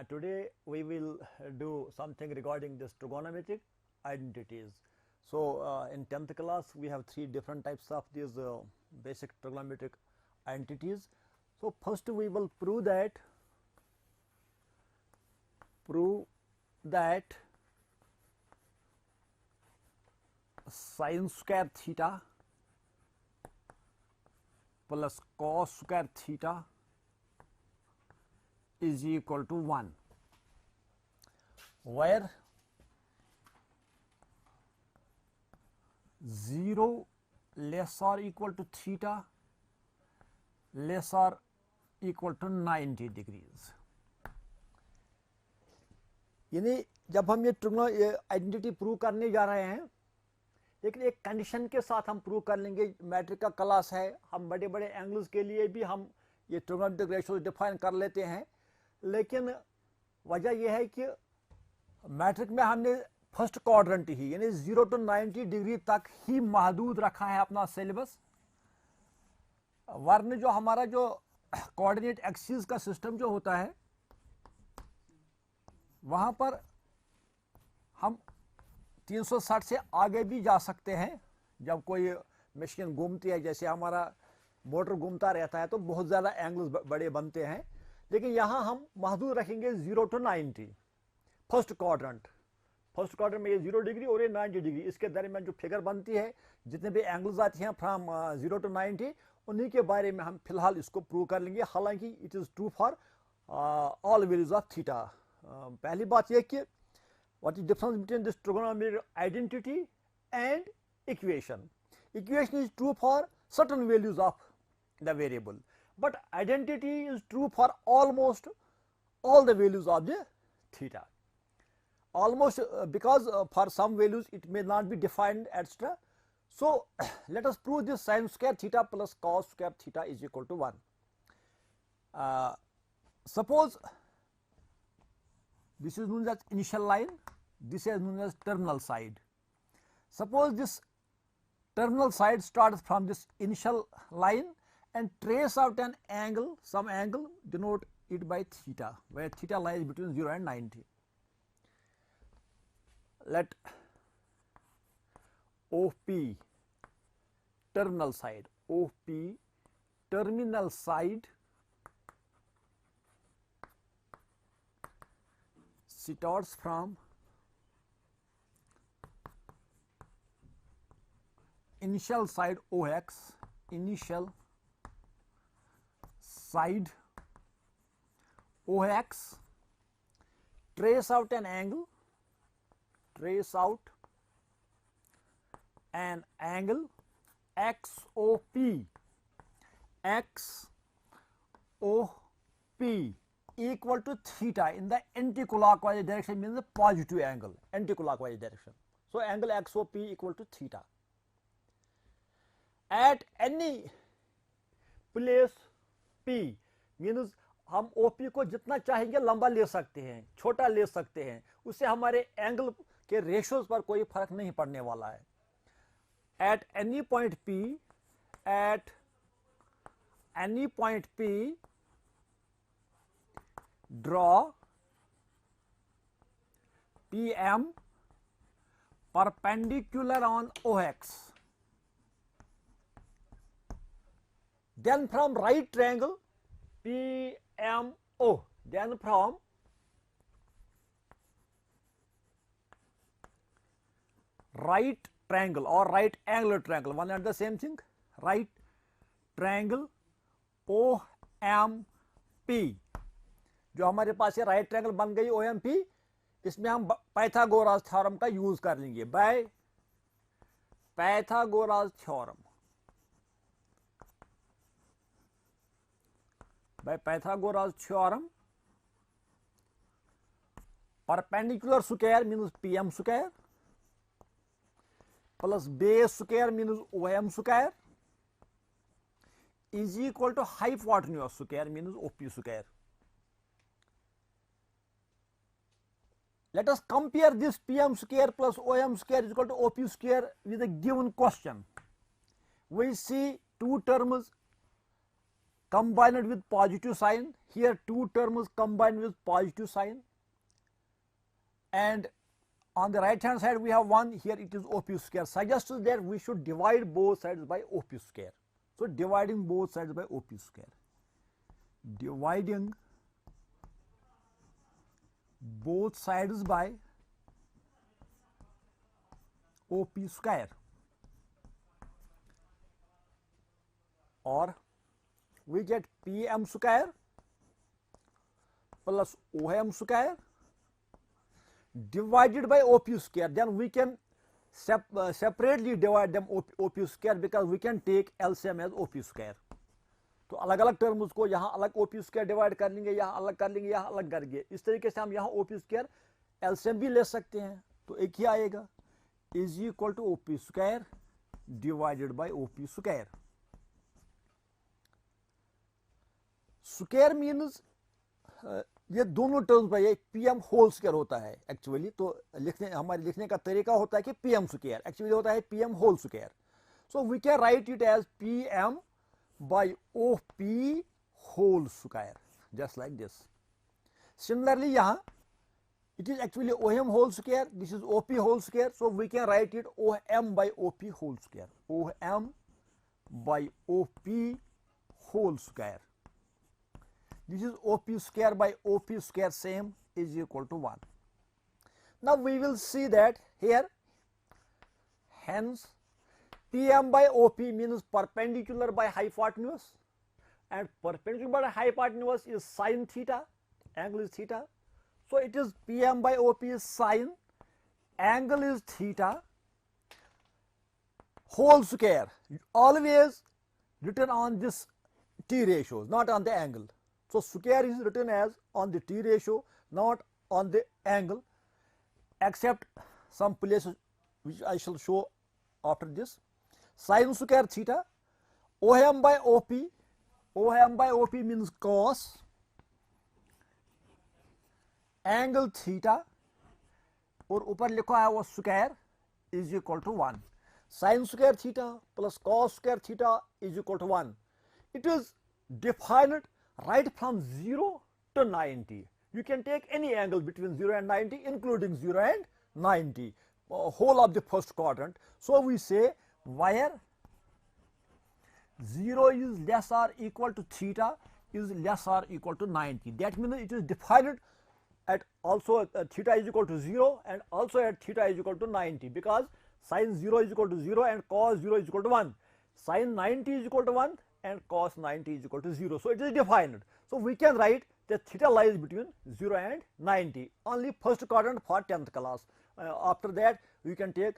Today we will do something regarding this trigonometric identities. So, in 10th class we have three different types of these basic trigonometric identities. So, first we will prove that sin square theta plus cos square theta is equal to 1, where 0 less or equal to theta less or equal to 90 degrees. यानी जब हम ये identity prove करने जा रहे हैं, लेकिन एक कंडीशन के साथ हम प्रूव कर लेंगे. मैट्रिक का क्लास है, हम बड़े बड़े एंगल्स के लिए भी हम ये ट्रिगोनोमेट्रिक रेशियो डिफाइन कर लेते हैं. लेकिन वजह यह है कि मैट्रिक में हमने फर्स्ट क्वाड्रेंट ही यानी 0 to 90 डिग्री तक ही महदूद रखा है अपना सिलेबस. वरना जो हमारा जो कोऑर्डिनेट एक्सिस का सिस्टम जो होता है, वहां पर हम 360 से आगे भी जा सकते हैं. जब कोई मशीन घूमती है, जैसे हमारा मोटर घूमता रहता है, तो बहुत ज़्यादा एंगल्स बड़े बनते हैं. लेकिन यहाँ हम महदूद रखेंगे 0 to 90. फर्स्ट क्वाड्रेंट में ये 0 डिग्री और ये 90 डिग्री, इसके दरमियान जो फिगर बनती है, जितने भी एंगल्स आती हैं फ्रॉम 0 to 90, उन्हीं के बारे में हम फिलहाल इसको प्रूव कर लेंगे. हालांकि it is true for all values of theta. पहली बात यह कि what is difference between this trigonometric identity and equation. Equation is true for certain values of the variable, but identity is true for almost all the values of the theta. Almost because for some values it may not be defined extra. So, let us prove this sin square theta plus cos square theta is equal to 1. Suppose this is known as initial line, this is known as terminal side. Suppose this terminal side starts from this initial line and trace out an angle, some angle, denote it by theta, where theta lies between 0 and 90. Let OP terminal side, OP terminal side starts from initial side OX, initial side OX, trace out an angle, XOP, equal to theta in the anti-clockwise direction, means the positive angle, anti-clockwise direction. So, angle XOP equal to theta. At any place P, means हम OP को जितना चाहेंगे लंबा ले सकते हैं, छोटा ले सकते हैं, उससे हमारे एंगल के रेशियोज पर कोई फर्क नहीं पड़ने वाला है. At any point P, draw PM perpendicular on OX. Then from right triangle PMO, then from right triangle or right angular triangle, one and the same thing, right triangle OMP. जो हमारे पास ये राइट ट्रायंगल बन गई OMP, इसमें हम Pythagoras theorem का use कर लेंगे. By Pythagoras theorem, perpendicular square means PM square plus base square means OM square is equal to hypotenuse square means OP square. Let us compare this PM square plus OM square is equal to OP square with a given question. We see two terms combined with positive sign. Here two terms combined with positive sign, and on the right hand side we have 1. Here it is OP square, suggests that we should divide both sides by OP square. So dividing both sides by OP square, dividing both sides by OP square, or we get PM square plus OM square divided by OP square. Then we can separately divide them OP square, because we can take LCM as OP square. तो अलग अलग terms को यहाँ अलग OP square divide कर लेंगे, यहाँ अलग कर लेंगे, यहाँ अलग करेंगे. इस तरीके से हम यहाँ OP स्क्वायर LCM भी ले सकते हैं. तो एक ही आएगा, is equal to OP square divided by OP square. Square means ये दोनों टर्म्स पर ये PM होल स्क्वायर होता है एक्चुअली. तो हमारे लिखने का तरीका होता है कि PM स्क्वायर, एक्चुअली होता है PM whole square. So we can write it as PM by OP whole square, just like this. Similarly, यहाँ it is actually OM whole square, this is OP whole square, so we can write it OM by OP whole square, OM by OP whole square. This is OP square by OP square, same, is equal to 1. Now we will see that here, hence PM by OP means perpendicular by hypotenuse, and perpendicular by hypotenuse is sine theta, angle is theta. So it is PM by OP is sine, angle is theta, whole square, always written on this T ratios, not on the angle. So square is written as on the T ratio, not on the angle, except some places which I shall show after this. Sine square theta, OM by OP, OM by OP means cos, angle theta, और ऊपर लिखा है वो square is equal to 1. Sine square theta plus cos square theta is equal to 1. It is defined right from 0 to 90. You can take any angle between 0 and 90, including 0 and 90, whole of the first quadrant. So we say where 0 is less or equal to theta is less or equal to 90. That means it is defined at also theta is equal to 0 and also at theta is equal to 90, because sin 0 is equal to 0 and cos 0 is equal to 1. Sin 90 is equal to 1 and cos 90 is equal to 0. So it is defined. So we can write that theta lies between 0 and 90. Only first quadrant for 10th class. After that we can take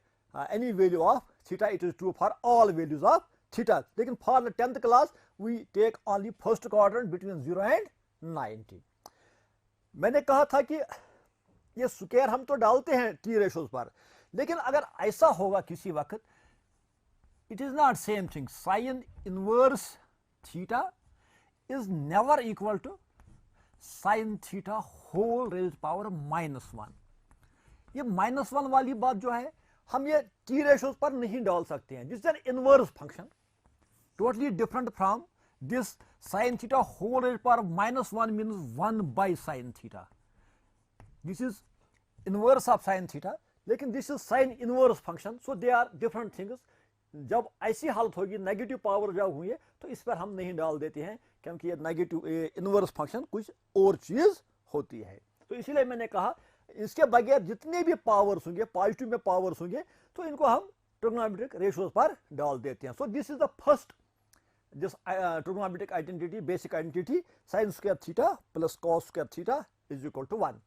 any value of theta. It is true for all values of theta. Lekin for the 10th class we take only first quadrant between 0 and 90. मैंने कहा था कि ये square हम तो डालते हैं T ratios पर, लेकिन अगर ऐसा होगा किसी वक्त, it is not same thing. Sine inverse theta is never equal to sine theta whole raised power -1. ये -1 वाली बात जो है हम ये टी रेशोज पर नहीं डाल सकते हैं. This is an inverse function, totally different from this sin theta whole raised power -1 means 1 by sin theta. This is inverse of sin theta, लेकिन this is sin inverse function, so they are different things. जब ऐसी हालत होगी negative power जब हुई है तो इस पर हम नहीं डाल देते हैं, क्योंकि ये नेगेटिव इनवर्स फंक्शन कुछ और चीज होती है. तो इसीलिए मैंने कहा इसके बगैर जितने भी पावर्स होंगे, पॉजिटिव में पावर्स होंगे, तो इनको हम ट्रिग्नोमेट्रिक रेशियोज पर डाल देते हैं. So this is the first this trigonometric identity, basic identity, sin square theta plus cos square theta is equal to 1.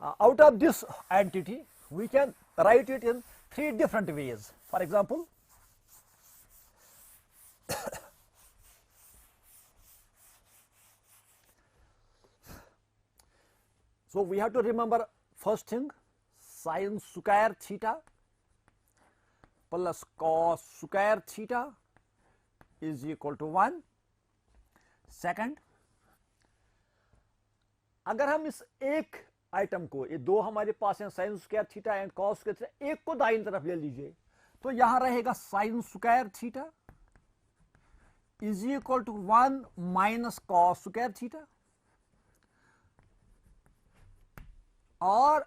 Out of this identity we can write it in 3 different ways. For example, so we have to remember first thing, sin square theta plus cos square theta is equal to 1. Second, अगर हम इस एक item को, ये दो हमारे पास है sine square theta and cos square theta, एक को दाईं तरफ ले लीजिए तो यहां रहेगा sine square theta is equal to 1 minus cos square theta, और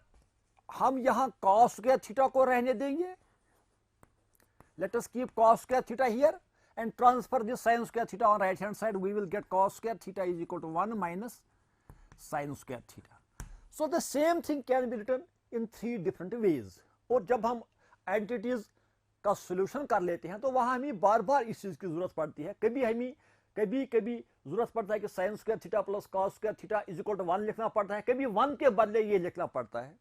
हम यहां कॉस स्क्वायर थीटा को रहने देंगे. Let us keep cos square theta here and transfer this sin square theta on right hand side. We will get cos square theta is equal to 1 minus sin square theta. So the same thing can be written in 3 different ways. और जब हम entities का solution कर लेते हैं तो वहां हमें बार बार इस चीज की जरूरत पड़ती है. कभी जरूरत पड़ता है कि sin square theta plus cos square theta is equal to 1 लिखना पड़ता है, कभी 1 के बदले ये लिखना पड़ता है.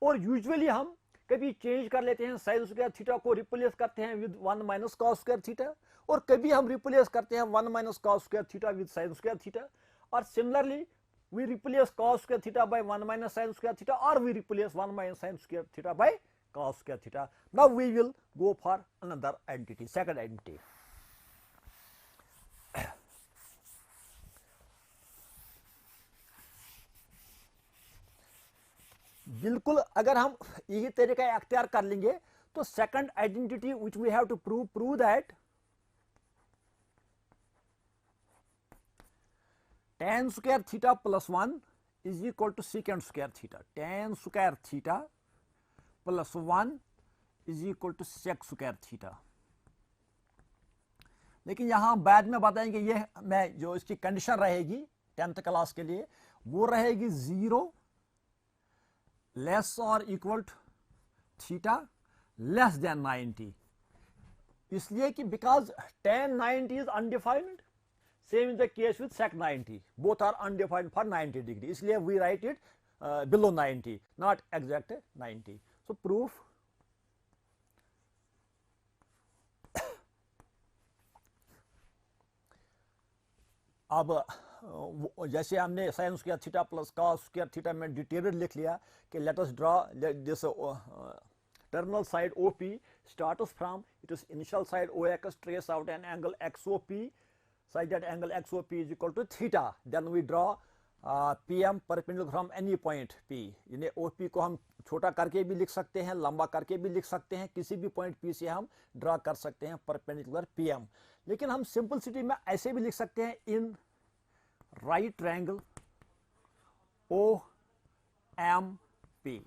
और यूजुअली हम कभी चेंज कर लेते हैं, sin स्क्वायर थीटा को रिप्लेस करते हैं with 1 minus cos square theta, और कभी हम रिप्लेस करते हैं 1 minus cos square theta with sin square theta, और similarly we replace cos square theta by 1 minus sin square theta, और we replace 1 minus sin square theta by cos square theta. Now we will go for another entity, second entity. बिल्कुल अगर हम यही तरीका अख्तियार कर लेंगे तो second identity which we have to prove that tan square theta plus 1 is equal to second square theta. tan square theta plus 1 is equal to sec square theta. लेकिन यहां बाद में बताएंगे, ये मैं जो इसकी कंडीशन रहेगी 10th क्लास के लिए वो रहेगी 0 लेस और equal to theta less than 90. इसलिए कि because tan 90 is undefined, same in the case with sec 90, both are undefined for 90 degree, इसलिए we write it below 90, not exact 90. So proof अब जैसे हमने sin square theta plus cos square theta में detailed लिख लिया कि let us draw this terminal side OP starts from its initial side OX, trace out an angle XOP such that angle XOP is equal to theta. Then we draw PM perpendicular from any point P. यानी OP को हम छोटा करके भी लिख सकते हैं, लंबा करके भी लिख सकते हैं, किसी भी पॉइंट P से हम ड्रा कर सकते हैं परपेंडिकुलर PM. लेकिन हम सिंपलिसिटी में ऐसे भी लिख सकते हैं इन राइट ट्रायंगल OMP.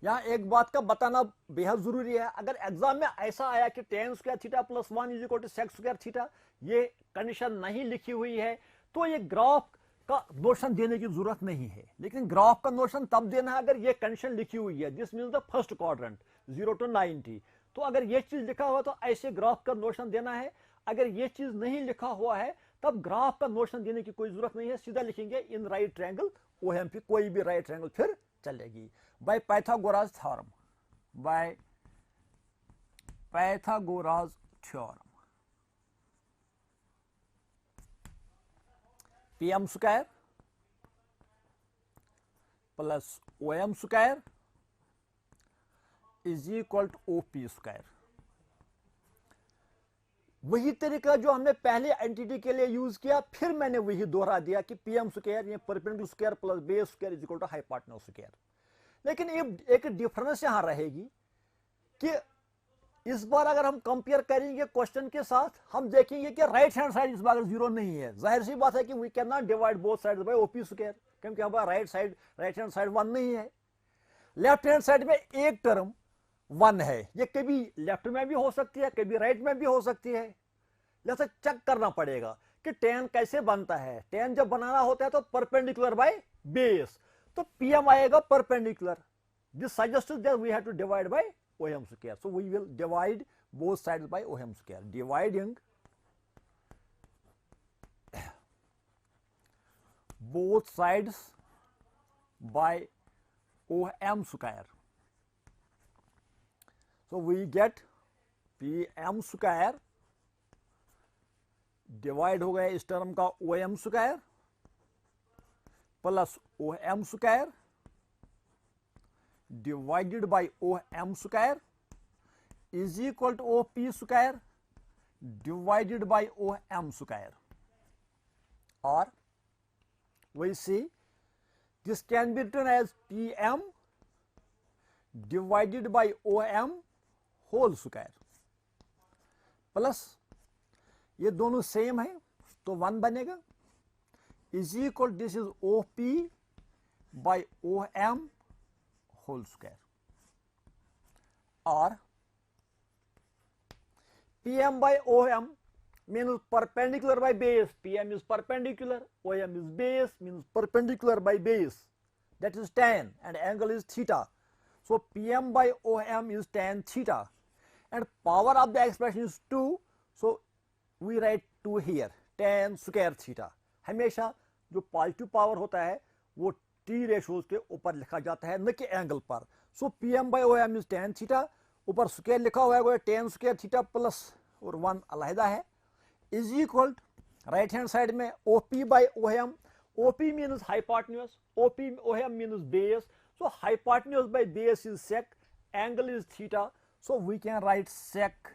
यहाँ एक बात का बताना बेहद जरूरी है, अगर एग्जाम में ऐसा आया कि tan square theta plus 1 is equal to sec square theta, ये कंडीशन नहीं लिखी हुई है तो ये ग्राफ का नोशन देने की जरूरत नहीं है. लेकिन ग्राफ का नोशन तब देना है अगर ये कंडीशन लिखी हुई है, this means the first quadrant 0 to 90. तो अगर ये चीज लिखा हुआ तो ऐसे ग्राफ का नोशन देना है. अगर ये चीज नहीं लिखा हुआ है तब ग्राफ का नोशन देने की कोई जरूरत नहीं है, सीधा लिखेंगे इन राइट ट्रायंगल OMP, कोई भी राइट ट्रायंगल फिर चलेगी. By Pythagoras theorem, by Pythagoras theorem PM square plus OM square is equal to OP square. वही तरीका जो हमने पहले एंटिटी के लिए यूज किया, फिर मैंने वही दोहरा दिया कि PM स्क्वायर ये perpendicular square plus base square is equal to hypotenuse square. लेकिन एक डिफरेंस यहां रहेगी कि इस बार अगर हम कंपेयर करेंगे क्वेश्चन के साथ, हम देखेंगे कि राइट हैंड साइड इस बार 0 नहीं है. जाहिर सी बात है कि we can not divide both sides by OP square, क्योंकि हमारा राइट हैंड साइड 1 नहीं है. लेफ्ट हैंड साइड में एक टर्म 1 है, ये कभी लेफ्ट में भी हो सकती है, कभी राइट में भी हो सकती है. जैसे चेक करना पड़ेगा कि tan कैसे बनता है. tan जब बनाना होता है तो परपेंडिकुलर बाय बेस, तो PM आएगा perpendicular. This suggests that we have to divide by OM square. So we will divide both sides by OM square. Dividing both sides by OM square. So we get PM square divide हो गया इस term का OM square plus OM square divided by OM square is equal to OP square divided by OM square. और we see this can be written as PM divided by OM whole square plus ये दोनों same है तो 1 बनेगा, is equal this is O P by O M whole square, और pm by om means perpendicular by base. Pm is perpendicular, om is base, means perpendicular by base, that is tan, and angle is theta. So pm by om is tan theta, and power of the expression is 2, so we write 2 here, tan square theta. हमेशा जो positive power होता है वो T ratios के ऊपर लिखा जाता है, न कि एंगल पर. So P M by O M is tan theta, ऊपर स्क्वायर लिखा हुआ है वो टेन स्क्वायर थीटा प्लस और 1 अलहदा है, is equal right hand side में O P by O M. O P means hypotenuse, O P O M means base, so hypotenuse by base is sec, angle is theta, so we can write sec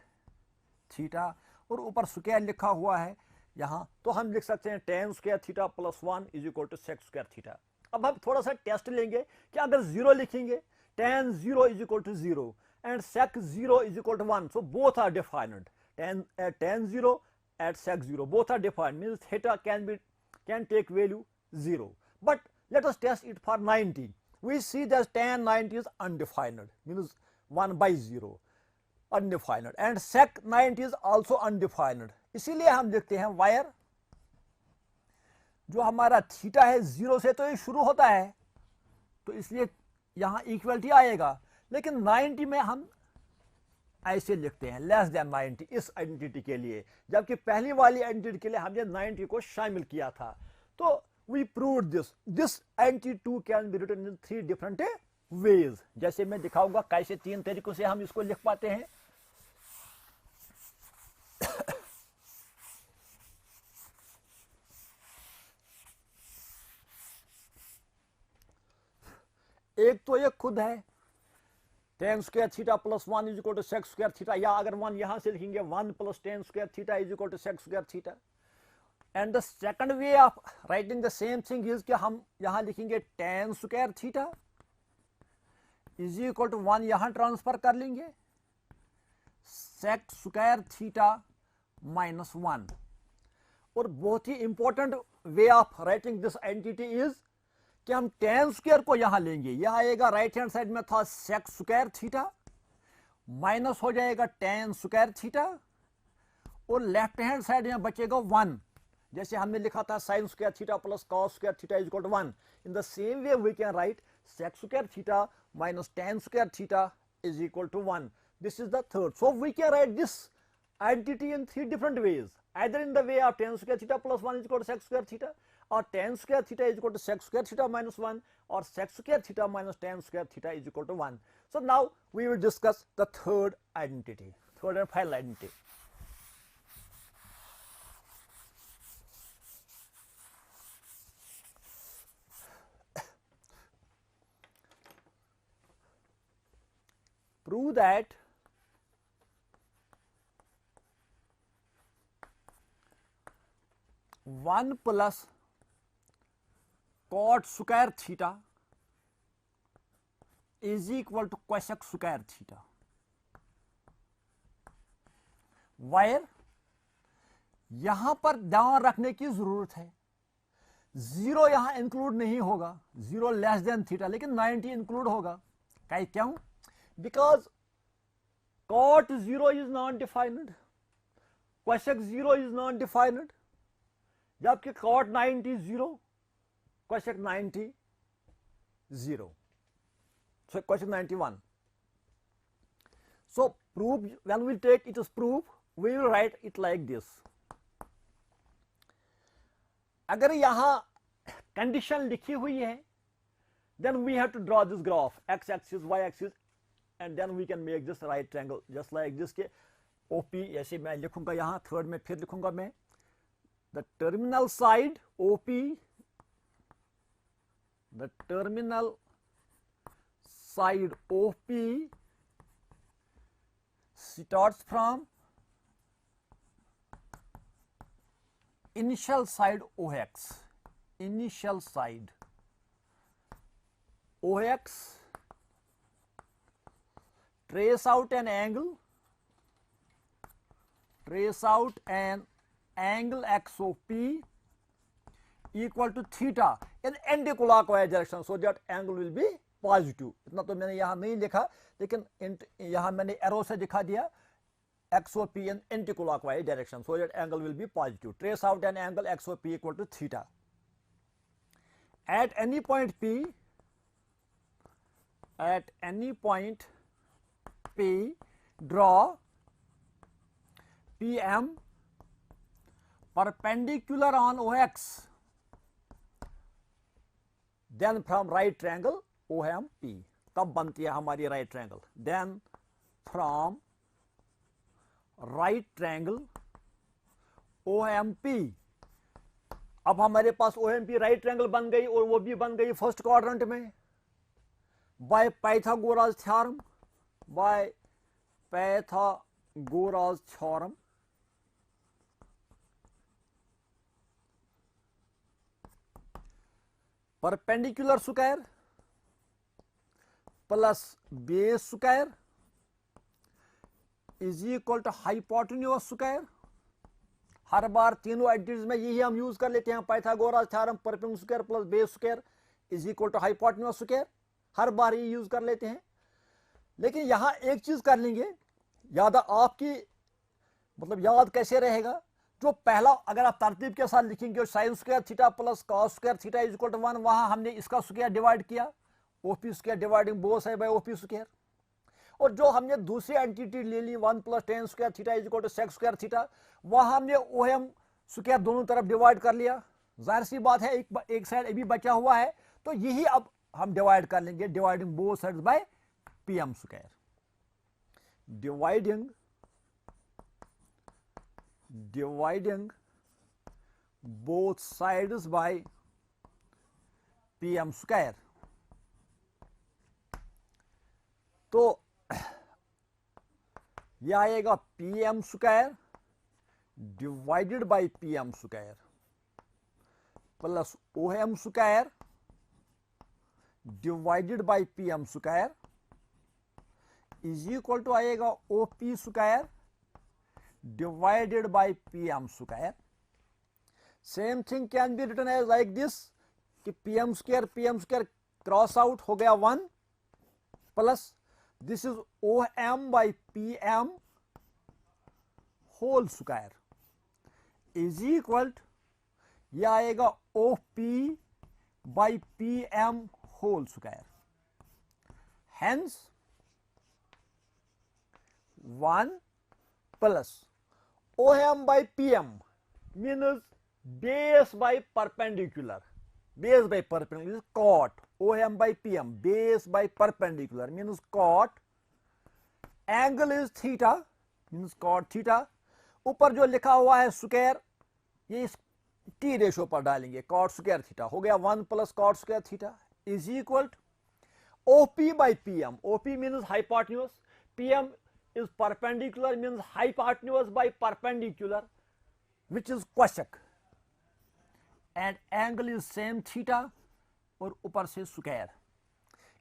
theta, और ऊपर square लिखा हुआ है यहाँ, तो हम लिख सकते हैं tan square theta plus 1 is equal to sec square theta. अब हम थोड़ा सा टेस्ट लेंगे कि अगर 0 लिखेंगे, tan 0 is equal to 0 and sec 0 is equal to 1, so both are defined. Tan 0 at sec 0 both are defined, means theta can take value 0. But let us test it for 90. We see that tan 90 is undefined, means 1 by 0 undefined, and sec 90 is also undefined. इसीलिए हम लिखते हैं wire जो हमारा theta है 0 से तो ये शुरू होता है, तो इसलिए यहाँ इक्वलिटी आएगा, लेकिन 90 में हम ऐसे लिखते हैं लेस देन 90 इस आइडेंटिटी के लिए, जबकि पहली वाली आइडेंटिटी के लिए हमने 90 को शामिल किया था. तो we proved this identity 2 can be written in 3 different ways. जैसे मैं दिखाऊंगा कैसे 3 तरीकों से हम इसको लिख पाते हैं. एक तो ये खुद है tan square theta plus 1 is equal to sec square theta, या अगर 1 यहां से लिखेंगे 1 plus tan square theta is equal to sec square theta. And the second way of writing the same thing is कि हम यहां लिखेंगे tan square theta is equal to 1 यहां ट्रांसफर कर लेंगे सेक स्क्वायर थीटा माइनस 1. और बहुत ही important way of writing this identity is कि हम टेन स्क्वायर को यहां लेंगे, यह आएगा राइट हैंड साइड में था सेक स्क्वायर थीटा, माइनस हो जाएगा टेन स्क्वायर थीटा, और लेफ्ट हैंड साइड में बचेगा 1, जैसे हमने लिखा था sine square theta plus cos square theta is equal to 1. In the same way we can write sec square theta minus tan square theta is equal to 1. This is the third. So we can write this identity in 3 different ways, either in the way of tan square theta plus 1 is equal to sec square theta, or tan square theta is equal to sec square theta minus 1, or sec square theta minus tan square theta is equal to 1. So now we will discuss the third identity, third and final identity. Prove that one plus cot square theta is equal to cosec square theta. वायर यहां पर ध्यान रखने की जरूरत है, 0 यहां include नहीं होगा, 0 लेस देन थीटा, लेकिन 90 इंक्लूड होगा. क्यों? Because cot 0 is not defined, cosec 0 is not defined, जबकि cot 90 0, cosec 90 0, so cosec 91. So proof, when we take it as proof, we will write it like this. अगर यहां condition लिखी हुई है, then we have to draw this graph, x axis, y axis, and then we can make this right triangle just like this. के OP ऐसे मैं लिखूंगा, यहां थर्ड में फिर लिखूंगा मैं the terminal side OP, the terminal side OP starts from initial side OX, initial side OX, trace out an angle, trace out an angle x of p equal to theta in anti-clockwise direction so that angle will be positive. इतना तो मैंने यहाँ नहीं लिखा, लेकिन यहाँ मैंने arrow से दिखा दिया x of p in anti-clockwise direction so that angle will be positive. Trace out an angle x of p equal to theta. At any point p, draw PM perpendicular on OX, then from right triangle OMP. तब बनती है हमारी right triangle. Then from right triangle OMP. अब हमारे पास OMP right triangle बन गई और वो भी बन गई फर्स्ट क्वाड्रेंट में by Pythagoras theorem, perpendicular square plus base square is equal to hypotenuse square. हर बार तीनों एडिटिव्स में यही हम यूज कर लेते हैं, Pythagoras theorem, perpendicular square plus base square is equal to hypotenuse square. हर बार ये यूज कर लेते हैं. लेकिन यहां एक चीज कर लेंगे, याद आपकी मतलब याद कैसे रहेगा, जो पहला अगर आप तरतीब के साथ लिखेंगे sine square theta plus cos square theta is equal to 1, वहां हमने इसका स्क्वायर डिवाइड किया, OP square dividing both side by OP square. और जो हमने दूसरी एंटिटी ले ली 1 plus tan square theta is equal to sec square theta, वहां हमने ओएम स्क्वायर दोनों तरफ डिवाइड कर लिया. जाहिर सी बात है एक साइड अभी बचा हुआ है, तो यही अब हम डिवाइड कर लेंगे, dividing both sides by PM square. Dividing both sides by PM square. तो यह आएगा PM square divided by PM square plus OM square divided by PM square is equal to आएगा OP square divided by PM square. Same thing can be written as like this कि PM square cross out हो गया 1 plus this is OM by PM whole square is equal to यह आएगा OP by PM whole square. Hence 1 plus OM by PM means base by perpendicular. Base by perpendicular is cot. OM by PM, base by perpendicular means cot. Angle is theta means cot theta. ऊपर जो लिखा हुआ है square, ये इस T ratio पर डालेंगे, cot square theta हो गया 1 plus cot square theta is equal to OP by PM. OP means hypotenuse, PM is perpendicular means hypotenuse by perpendicular which is cosec, and angle is same theta और ऊपर से square.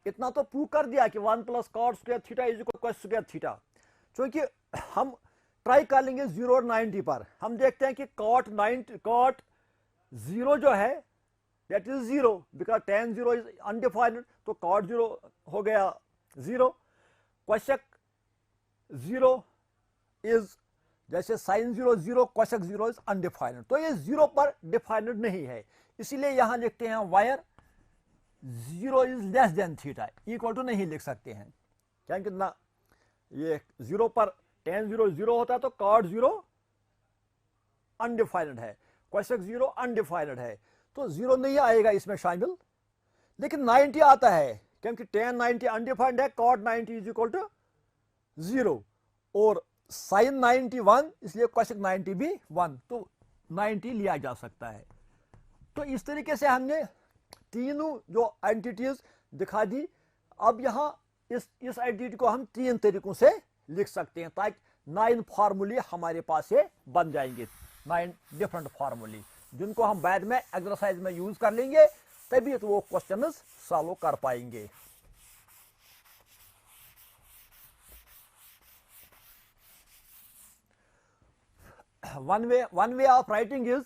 इतना तो prove कर दिया कि 1 plus cot square theta is equal cos square theta. क्योंकि हम ट्राई कर लेंगे 0 और 90 पर, हम देखते हैं कि कॉट 0 जो है that is 0 because tan 0 is undefined, तो कॉट 0 हो गया 0. कोसेक 0 इज जैसे साइन 0 कोसेक 0 इज अनडिफाइंड, तो ये 0 पर डिफाइंड नहीं है, इसीलिए यहां लिखते हैं where 0 is less than theta, equal to नहीं लिख सकते हैं. क्या कितना ये 0 पर tan 0 होता है तो cot 0 अनडिफाइंड है, कोसेक 0 अनडिफाइंड है, तो 0 नहीं आएगा इसमें शामिल. लेकिन 90 आता है क्योंकि tan 90 अनडिफाइंड है, cot 90 इज इक्वल टू 0 और sin 90 1, इसलिए कोसेक 90 भी 1, तो 90 लिया जा सकता है. तो इस तरीके से हमने तीनों जो एंटिटीज दिखा दी. अब यहां इस एंटिटी को हम 3 तरीकों से लिख सकते हैं, ताकि 9 फार्मूले हमारे पास से बन जाएंगे, 9 डिफरेंट फार्मूले जिनको हम बाद में एक्सरसाइज में यूज कर लेंगे, तभी तो वो क्वेश्चन सॉल्व कर पाएंगे. one way of writing is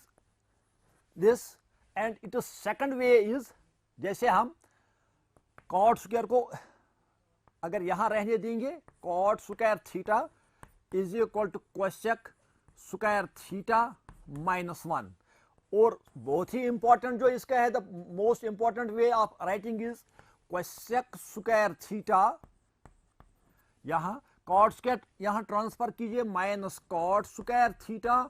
this, and it is second way is, जैसे हम कॉट स्क्वायर को अगर यहां रहने देंगे, cot square theta is equal to cosec square theta -1, और बहुत ही इंपॉर्टेंट जो इसका है, the most important way of writing is cosec square theta, यहां कॉट स्क्वायर यहां ट्रांसफर कीजिए, minus cot square theta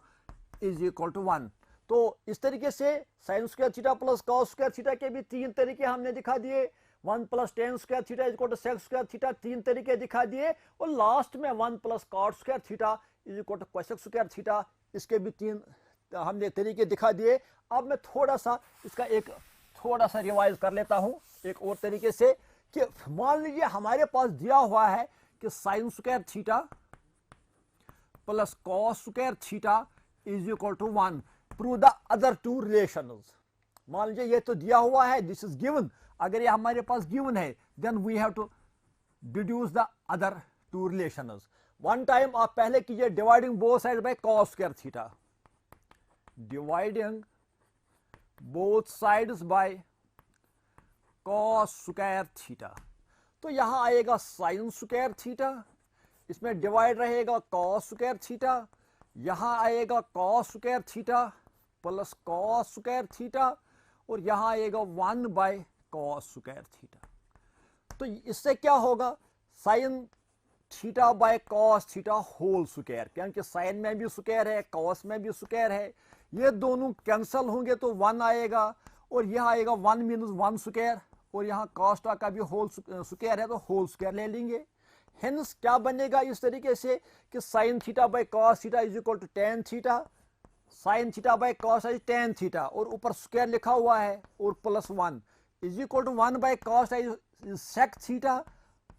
is equal to 1। तो इस तरीके से sine square theta plus cos square theta के भी तीन तरीके हमने दिखा दिए, 1 plus tan square theta is equal to sec square theta, तीन तरीके दिखा दिए, और लास्ट में 1 plus cot square theta is equal to cosec square theta, इसके भी तीन हमने तरीके दिखा दिए। अब मैं थोड़ा सा इसका एक थोड़ा सा रिवाइज कर लेता हूं एक और तरीके से, कि मान लीजिए हमारे पास दिया हुआ है कि sine square theta plus cos square theta is equal to 1, prove the other two relations. मान लीजिए ये तो दिया हुआ है, दिस इज गिवन, अगर ये हमारे पास गिवन है then we have to deduce the other two relations. One time आप पहले कीजिए dividing both side by cos square theta, dividing both sides by cos square theta, तो यहां आएगा साइन स्क्वायर थीटा, इसमें डिवाइड रहेगा कॉस स्क्वायर थीटा, यहां आएगा cos square theta plus cos square theta, और यहां आएगा 1 बाय कॉस स्क्वायर थीटा। तो इससे क्या होगा, sine theta by cos theta whole square, क्योंकि साइन में भी स्क्वायर है कॉस में भी स्क्वायर है, ये दोनों कैंसल होंगे तो 1 आएगा, और यह आएगा 1 मीनस 1 स्क्वायर, और यहाँ कॉस्टा का भी होल स्क्वायर है तो होल स्क्वायर ले लेंगे। हेंस क्या बनेगा इस तरीके से कि sine theta by cos theta is equal to tan theta, sine theta by cos is tan theta, और ऊपर स्क्वायर लिखा हुआ है, और plus 1 is equal to 1 by cos is sec theta,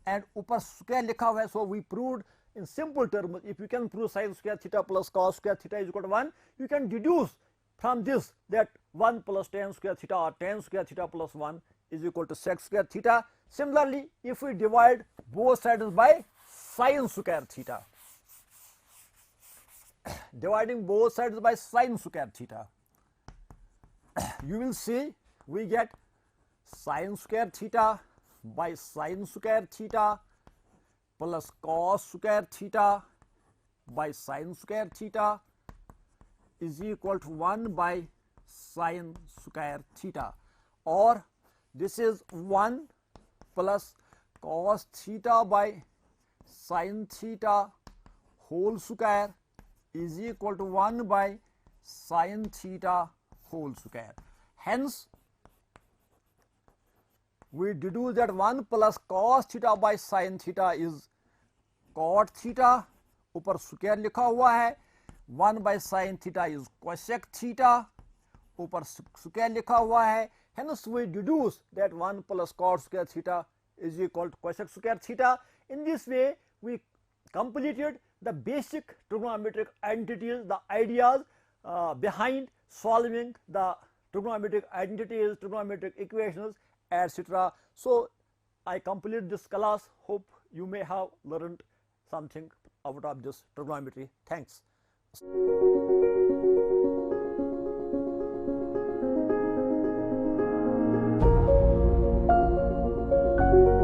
and ऊपर स्क्वायर लिखा हुआ है। So we proved in simple terms, if you can prove sin square theta plus cos square theta is equal to 1, you can deduce from this that 1 plus tan square theta or tan square theta plus 1 is equal to sec square theta. Similarly, if we divide both sides by sin square theta, dividing both sides by sin square theta, you will see we get sin square theta by sin square theta plus cos square theta by sin square theta is equal to 1 by sin square theta, or this is 1 plus cos theta by sin theta whole square is equal to 1 by sin theta whole square. Hence we deduce that 1 plus cos theta by sin theta is cot theta, ऊपर square लिखा हुआ है, 1 by sin theta is cosec theta, ऊपर square लिखा हुआ है। Hence we deduce that 1 plus cot square theta is equal to cosec square theta. In this way we completed the basic trigonometric identities, the ideas behind solving the trigonometric identities, trigonometric equations, etc. So I complete this class. Hope you may have learned something out of this trigonometry. Thanks.